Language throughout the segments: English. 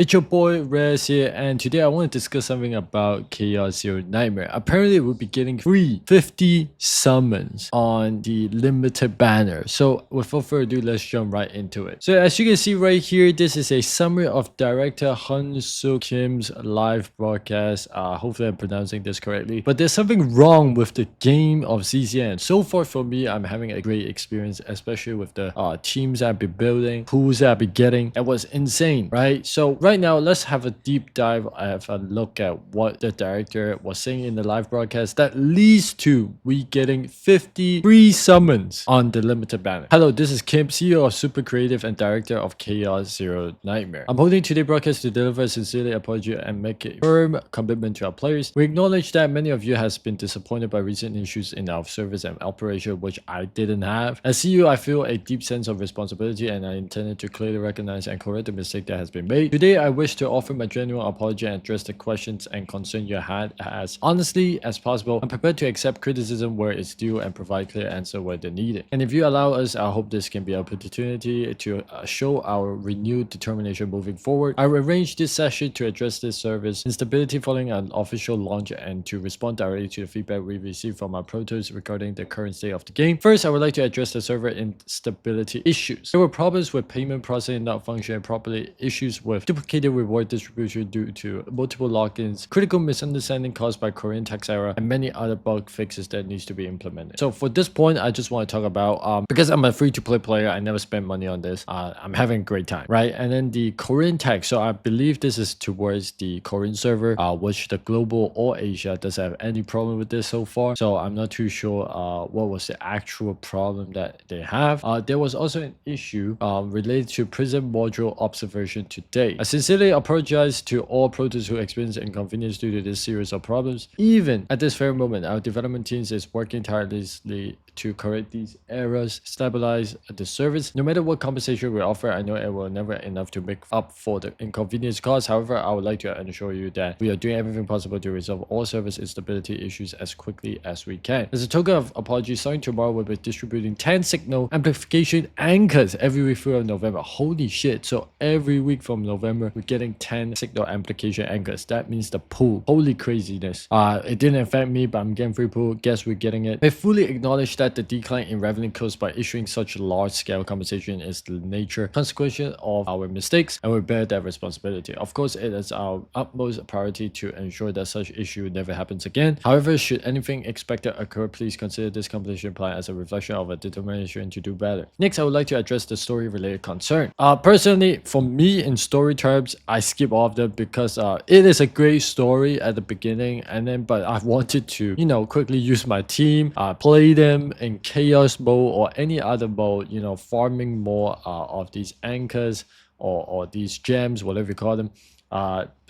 It's your boy Rez here, and today I want to discuss something about Chaos Zero Nightmare. Apparently, we'll be getting free 50 summons on the limited banner. So, without further ado, let's jump right into it. So, as you can see right here, this is a summary of director Han Suk Kim's live broadcast. Hopefully, I'm pronouncing this correctly. But there's something wrong with the game of ZZN. So far, for me, I'm having a great experience, especially with the teams I've been building, pools I've been getting. It was insane, right? So, right now, let's have a deep dive, have a look at what the director was saying in the live broadcast that leads to we getting 50 free summons on the limited banner. Hello, this is Kim, CEO of Super Creative and director of Chaos Zero Nightmare. I'm holding today's broadcast to deliver a sincerely apology and make a firm commitment to our players. We acknowledge that many of you has been disappointed by recent issues in our service and operation, which I didn't have. As CEO, I feel a deep sense of responsibility and I intended to clearly recognize and correct the mistake that has been made. Today, I wish to offer my genuine apology and address the questions and concerns you had as honestly as possible. I'm prepared to accept criticism where it's due and provide clear answers where they're needed. And if you allow us, I hope this can be an opportunity to show our renewed determination moving forward. I arranged this session to address this service instability following an official launch and to respond directly to the feedback we received from our protos regarding the current state of the game. First, I would like to address the server instability issues. There were problems with payment processing not functioning properly, issues with duplicated reward distribution due to multiple logins, critical misunderstanding caused by Korean tax error, and many other bug fixes that needs to be implemented. So for this point, I just want to talk about because I'm a free-to-play player, I never spend money on this. I'm having a great time, right? And then the Korean tax. So I believe this is towards the Korean server, which the global or Asia doesn't have any problem with this so far. So I'm not too sure what was the actual problem that they have. There was also an issue related to prison module observation today. I sincerely apologize to all protos who experienced inconvenience due to this series of problems. Even at this very moment, our development teams is working tirelessly to correct these errors, stabilize the service. No matter what compensation we offer, I know it will never enough to make up for the inconvenience caused. However, I would like to assure you that we are doing everything possible to resolve all service instability issues as quickly as we can. As a token of apology, starting tomorrow we'll be distributing 10 signal amplification anchors every week throughout November. Holy shit. So every week from November, we're getting 10 signal amplification anchors. That means the pool. Holy craziness. It didn't affect me, but I'm getting free pool. Guess we're getting it. I fully acknowledge that the decline in revenue caused by issuing such large-scale compensation is the nature consequence of our mistakes, and we bear that responsibility. Of course, it is our utmost priority to ensure that such issue never happens again. However, should anything expected occur, please consider this compensation plan as a reflection of a determination to do better. Next, I would like to address the story-related concern. Personally, for me, in story terms, I skip off them because it is a great story at the beginning, and then but I wanted to, quickly use my team, play them in chaos mode or any other mode, farming more of these anchors or these gems, whatever you call them.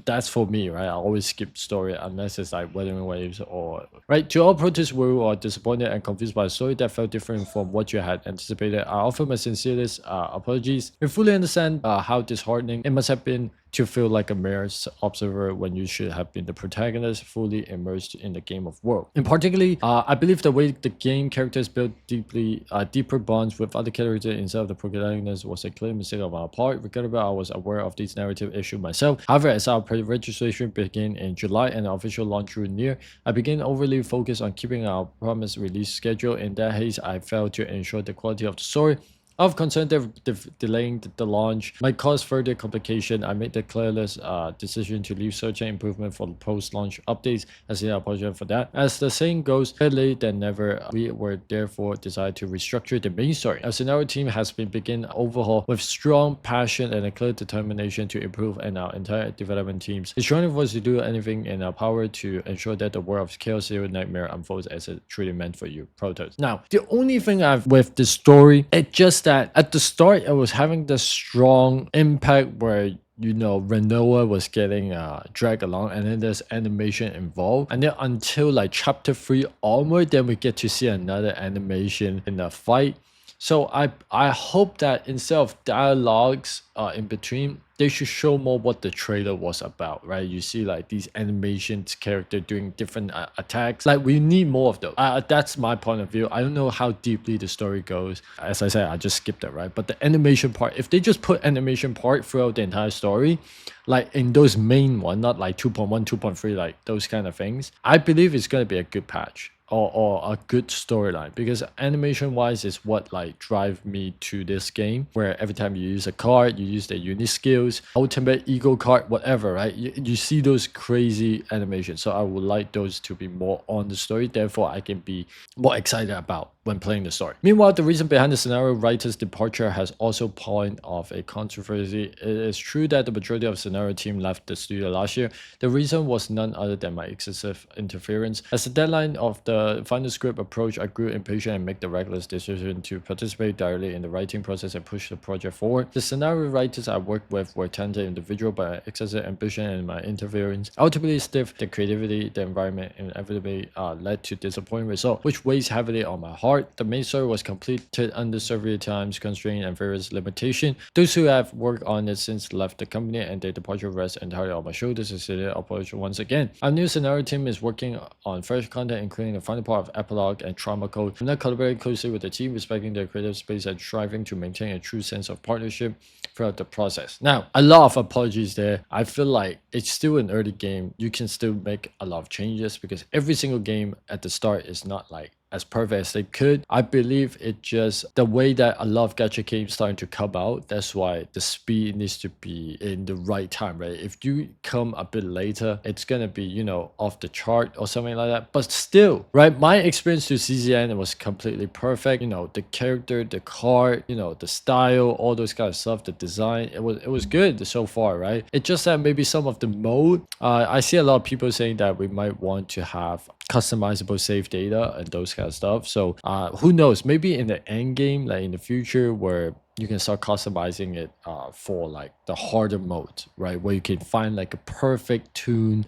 That's for me, right? I always skip story unless it's like Weathering Waves or right. To all protests who are disappointed and confused by a story that felt different from what you had anticipated, I offer my sincerest apologies. We fully understand how disheartening it must have been to feel like a mere observer when you should have been the protagonist, fully immersed in the game of world. In particular, I believe the way the game characters built deeper bonds with other characters instead of the protagonist was a clear mistake of our part. Regardless, I was aware of this narrative issue myself. However, as our pre-registration began in July and the official launch drew near, I began overly focused on keeping our promised release schedule. In that haste, I failed to ensure the quality of the story. Of concern that delaying the launch might cause further complication, I made the careless decision to leave search and improvement for post-launch updates. As I apologize for that. As the saying goes, better late than never. We were therefore decided to restructure the main story. Our scenario team has been begin overhaul with strong passion and a clear determination to improve, and our entire development teams is joining for us to do anything in our power to ensure that the world of Chaos Zero Nightmare unfolds as it truly meant for you, Protos. Now, the only thing I've with the story, it just that at the start it was having the strong impact where Renoa was getting dragged along, and then there's animation involved, and then until like chapter 3 onward, then we get to see another animation in the fight. So I hope that instead of dialogues in between, they should show more what the trailer was about, right? You see like these animations, character doing different attacks. Like we need more of those. That's my point of view. I don't know how deeply the story goes. As I said, I just skipped it, right? But the animation part, if they just put animation part throughout the entire story, like in those main one, not like 2.1, 2.3, like those kind of things, I believe it's gonna be a good patch. Or a good storyline, because animation wise is what like drive me to this game, where every time you use a card, you use the unique skills, ultimate ego card, whatever, right? You see those crazy animations, so I would like those to be more on the story, therefore I can be more excited about when playing the story. Meanwhile, the reason behind the scenario writer's departure has also point of a controversy. It is true that the majority of scenario team left the studio last year. The reason was none other than my excessive interference. As the deadline of the final script approached, I grew impatient and made the reckless decision to participate directly in the writing process and push the project forward. The scenario writers I worked with were talented individuals, but my excessive ambition and my interference ultimately stiffed the creativity. The environment inevitably led to disappointing result, which weighs heavily on my heart. The main story was completed under severe times constraint and various limitations. Those who have worked on it since left the company, and their departure rests entirely on my shoulders. Is the operation once again. Our new scenario team is working on fresh content, including the final part of epilogue and trauma code. I'm not collaborating closely with the team, respecting their creative space and striving to maintain a true sense of partnership throughout the process. Now, a lot of apologies there. I feel like it's still an early game. You can still make a lot of changes, because every single game at the start is not like as perfect as they could. I believe it just the way that a lot of gacha games starting to come out, that's why the speed needs to be in the right time, right? If you come a bit later, it's gonna be, you know, off the chart or something like that. But still, right, my experience to CZN was completely perfect. You know, the character, the card, you know, the style, all those kind of stuff, the design, it was good so far, right? It's just that maybe some of the mode, I see a lot of people saying that we might want to have customizable save data and those kind of stuff. So who knows, maybe in the end game, like in the future, where you can start customizing it for like the harder mode, right, where you can find like a perfect tune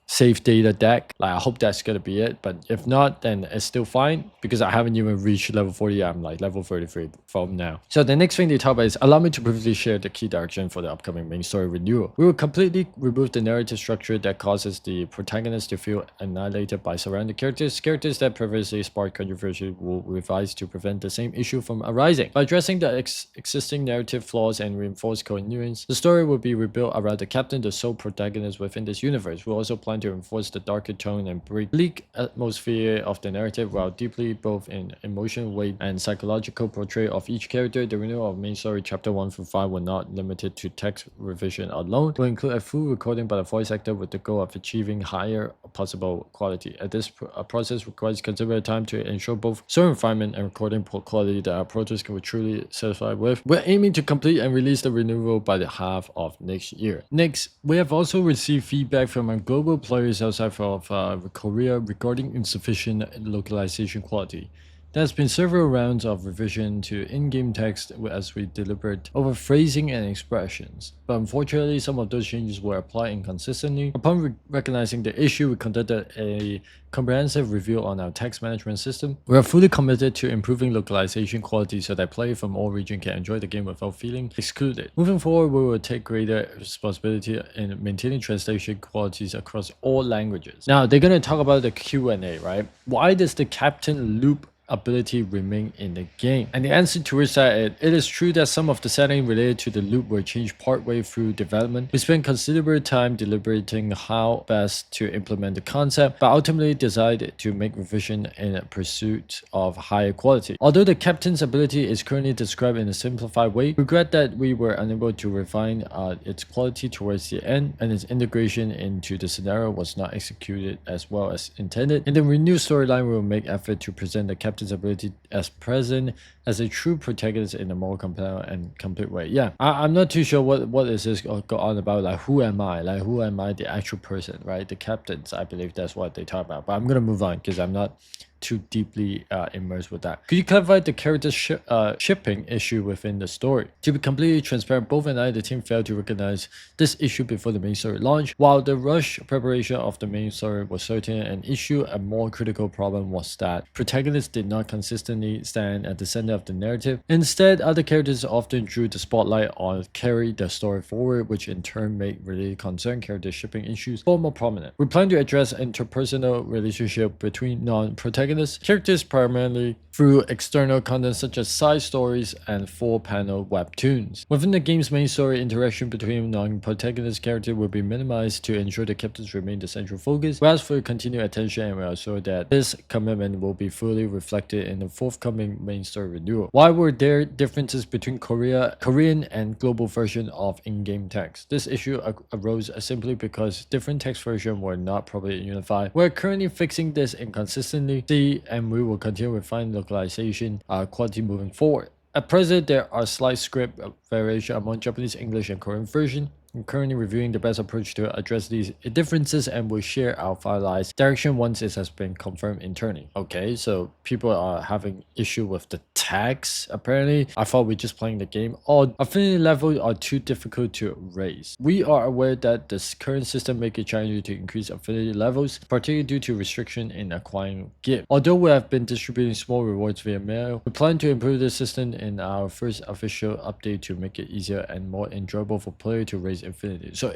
save data deck. Like I hope that's gonna be it, but if not, then it's still fine, because I haven't even reached level 40. I'm like level 33 from now. So the next thing they talk about is allow me to briefly share the key direction for the upcoming main story renewal. We will completely remove the narrative structure that causes the protagonist to feel annihilated by surrounding characters. Characters that previously sparked controversy will revise to prevent the same issue from arising. By addressing the existing narrative flaws and reinforce coherence, the story will be rebuilt around the captain, the sole protagonist within this universe. We also plan to enforce the darker tone and bleak atmosphere of the narrative, while deeply both in emotional weight and psychological portrayal of each character. The renewal of main story chapter 1 through 5 will not limited to text revision alone. Will include a full recording by the voice actor with the goal of achieving higher possible quality. At this process requires considerable time to ensure both story refinement and recording quality that our approaches can be truly satisfied with. We're aiming to complete and release the renewal by the half of next year. Next, we have also received feedback from our global players outside of Korea regarding insufficient localization quality. There has been several rounds of revision to in-game text as we deliberate over phrasing and expressions, but unfortunately some of those changes were applied inconsistently. Upon recognizing the issue, we conducted a comprehensive review on our text management system. We are fully committed to improving localization quality so that players from all regions can enjoy the game without feeling excluded. Moving forward, we will take greater responsibility in maintaining translation qualities across all languages. Now, they're going to talk about the Q&A, right? Why does the captain loop ability remain in the game? And the answer to is that it is true that some of the settings related to the loop were changed partway through development. We spent considerable time deliberating how best to implement the concept, but ultimately decided to make revision in pursuit of higher quality. Although the captain's ability is currently described in a simplified way, we regret that we were unable to refine its quality towards the end, and its integration into the scenario was not executed as well as intended. In the renewed storyline, we will make effort to present the captain's ability as present as a true protagonist in a more compelling and complete way. Yeah, I'm not too sure what is this go on about. Like, who am I? Like, who am I? The actual person, right? The captains. I believe that's what they talk about. But I'm gonna move on because I'm not too deeply immersed with that. Could you clarify the character shipping issue within the story? To be completely transparent, both and I, the team, failed to recognize this issue before the main story launch. While the rush preparation of the main story was certainly an issue, a more critical problem was that protagonists did not consistently stand at the center of the narrative. Instead, other characters often drew the spotlight or carried the story forward, which in turn made related concern character shipping issues far more prominent. We plan to address interpersonal relationship between non-protagonist characters primarily through external content such as side stories and full-panel webtoons. Within the game's main story, interaction between non-protagonist characters will be minimized to ensure the captains remain the central focus. We ask for your continued attention and we are sure that this commitment will be fully reflected in the forthcoming main story renewal. Why were there differences between Korean and global version of in-game text? This issue arose simply because different text versions were not properly unified. We're currently fixing this inconsistency and we will continue to refine localization quality moving forward. At present, there are slight script variation among Japanese, English, and Korean version. I'm currently reviewing the best approach to address these differences and will share our finalized direction once it has been confirmed internally. Okay, so people are having issue with the text. Apparently, I thought we're just playing the game. Or affinity levels are too difficult to raise. We are aware that this current system makes it challenging to increase affinity levels, particularly due to restriction in acquiring gifts. Although we have been distributing small rewards via mail, we plan to improve the system in our first official update to make it easier and more enjoyable for players to raise affinity. So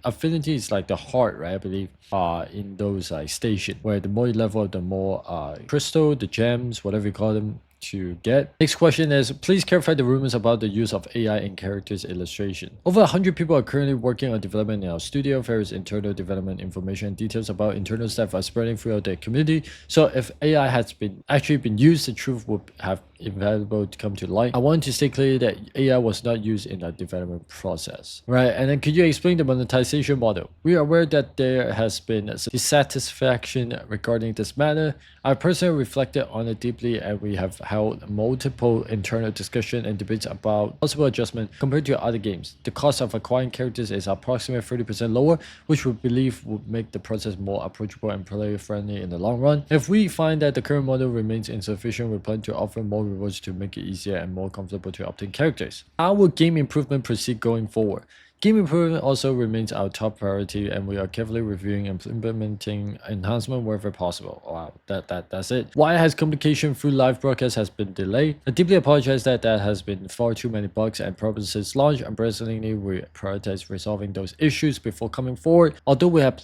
affinity is like the heart, right? I believe in those stations where the more you level, the more crystal, the gems, whatever you call them, to get. Next question is, please clarify the rumors about the use of AI in characters illustration. Over 100 people are currently working on development in our studio. Various internal development information and details about internal staff are spreading throughout the community. So if AI has actually been used, the truth would have invaluable to come to light. I want to say clearly that AI was not used in the development process, right? And then could you explain the monetization model? We are aware that there has been dissatisfaction regarding this matter. I personally reflected on it deeply and we have held multiple internal discussions and debates about possible adjustment compared to other games. The cost of acquiring characters is approximately 30% lower, which we believe would make the process more approachable and player friendly in the long run. If we find that the current model remains insufficient, we plan to offer more rewards to make it easier and more comfortable to obtain characters. How will game improvement proceed going forward? Game improvement also remains our top priority and we are carefully reviewing and implementing enhancement wherever possible. Wow, that's it. Why has communication through live broadcast has been delayed? I deeply apologize that there has been far too many bugs and problems since launch. Unfortunately, we prioritize resolving those issues before coming forward. Although we have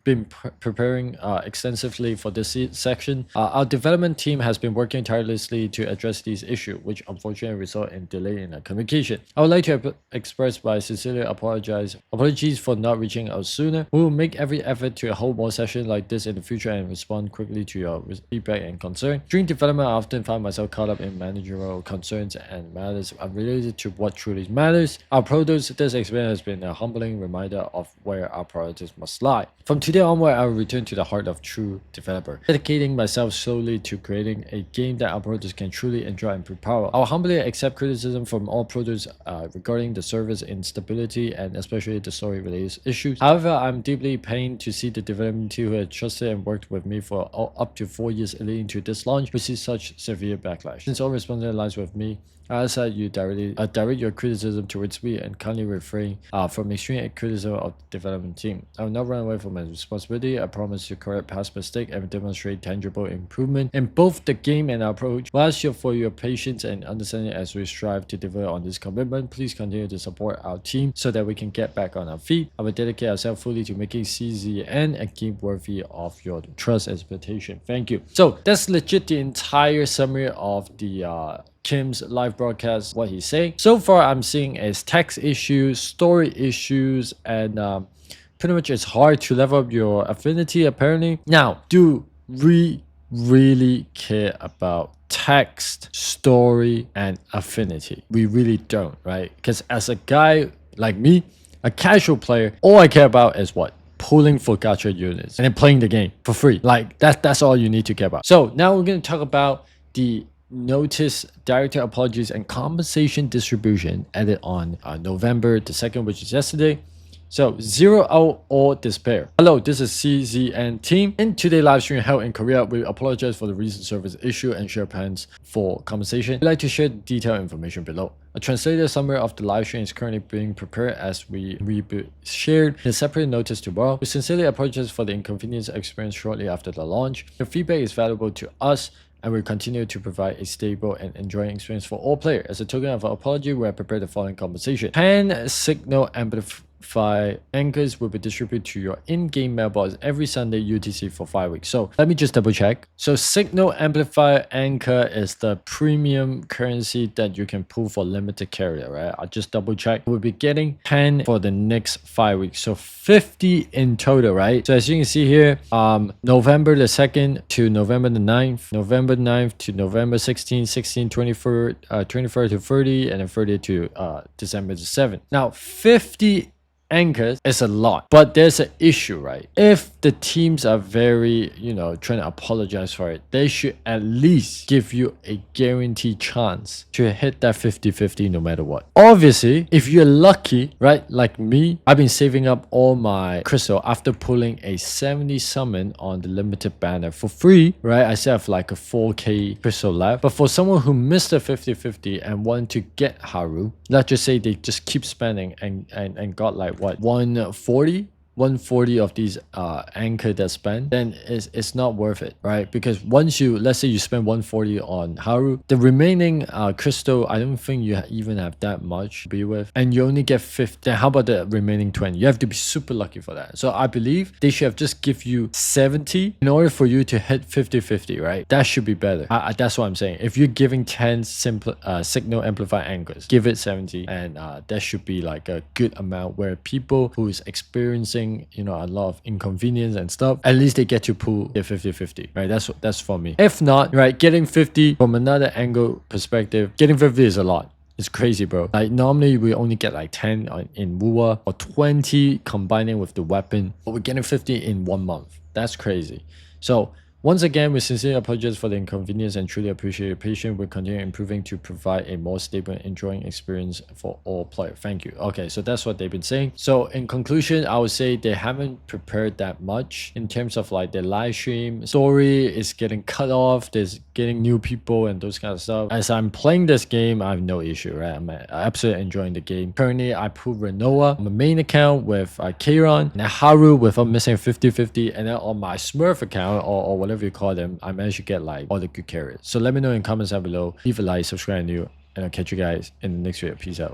been preparing extensively for this section. Our development team has been working tirelessly to address these issues, which unfortunately result in delay in our communication. I would like to express my sincere apologies for not reaching out sooner. We will make every effort to hold more sessions like this in the future and respond quickly to your feedback and concern. During development, I often find myself caught up in managerial concerns and matters unrelated to what truly matters. This experience has been a humbling reminder of where our priorities must lie. From today onward, I will return to the heart of true developer, dedicating myself solely to creating a game that our producers can truly enjoy and be proud of. I will humbly accept criticism from all producers regarding the server's instability and especially the story-related issues. However, I'm deeply pained to see the development team who had trusted and worked with me for up to 4 years leading to this launch receive such severe backlash. Since all responsibility lies with me, I ask that you direct your criticism towards me and kindly refrain from extreme criticism of the development team. I will not run away from my responsibility. I promise to correct past mistakes and demonstrate tangible improvement in both the game and our approach. We ask you for your patience and understanding as we strive to deliver on this commitment. Please continue to support our team so that we can get back on our feet. I will dedicate ourselves fully to making CZN a game worthy of your trust and expectation. Thank you. So that's legit the entire summary of the Kim's live broadcast, what he's saying. So far, I'm seeing is text issues, story issues, and pretty much it's hard to level up your affinity apparently. Now, do we really care about text, story, and affinity? We really don't, right? Because as a guy like me, a casual player, all I care about is what? Pulling for gacha units and then playing the game for free. Like that's all you need to care about. So now we're going to talk about the notice, director apologies, and compensation distribution added on November the 2nd, which is yesterday. So zero out all despair. Hello, this is CZN team. In today's live stream held in Korea, we apologize for the recent service issue and share plans for compensation. We'd like to share detailed information below. A translated summary of the live stream is currently being prepared as we be shared in a separate notice tomorrow. We sincerely apologize for the inconvenience experienced shortly after the launch. Your feedback is valuable to us, and we continue to provide a stable and enjoying experience for all players. As a token of our apology, we have prepared the following compensation. 10 signal amplifier anchors will be distributed to your in-game mailbox every Sunday UTC for 5 weeks. So let me just double check. So signal amplifier anchor is the premium currency that you can pull for limited carrier, right? I'll just double check. We'll be getting 10 for the next 5 weeks. So 50 in total, right? So as you can see here, November the 2nd to November the 9th, November 9th to November 16th, 16th, 23rd, 23rd to 30, and then 30th to December the 7th. Now 50 anchors is a lot, but there's an issue, right? If the teams are very, trying to apologize for it, they should at least give you a guaranteed chance to hit that 50-50 no matter what. Obviously, if you're lucky, right, like me, I've been saving up all my crystal after pulling a 70 summon on the limited banner for free, right? I still have like a 4k crystal left. But for someone who missed the 50-50 and want to get Haru, let's just say they just keep spending and got like what, 140 of these anchor that spend, then it's not worth it, right? Because once let's say you spend 140 on Haru, the remaining crystal, I don't think you even have that much to be with, and you only get 50. Then how about the remaining 20? You have to be super lucky for that. So I believe they should have just give you 70 in order for you to hit 50-50, right? That should be better. That's what I'm saying. If you're giving 10 simple signal amplifier anchors, give it 70, and that should be like a good amount where people who is experiencing a lot of inconvenience and stuff, at least they get to pull their 50-50, right? That's for me. If not, right, getting 50 from another angle perspective, getting 50 is a lot. It's crazy, bro. Like normally we only get like 10 in Wua or 20 combining with the weapon, but we're getting 50 in 1 month. That's crazy. So once again, we sincerely apologize for the inconvenience and truly appreciate your patience. We'll continue improving to provide a more stable and enjoying experience for all players. Thank you. Okay, so that's what they've been saying. So in conclusion, I would say they haven't prepared that much in terms of like their live stream. Story is getting cut off. There's getting new people and those kind of stuff. As I'm playing this game, I have no issue, right? I'm absolutely enjoying the game. Currently, I pull Renoa on my main account with Kairon, and Haru with a missing 50-50, and then on my Smurf account or whatever you call them, I managed to get like all the good carriers. So let me know in comments down below. Leave a like, subscribe, and I'll catch you guys in the next video. Peace out.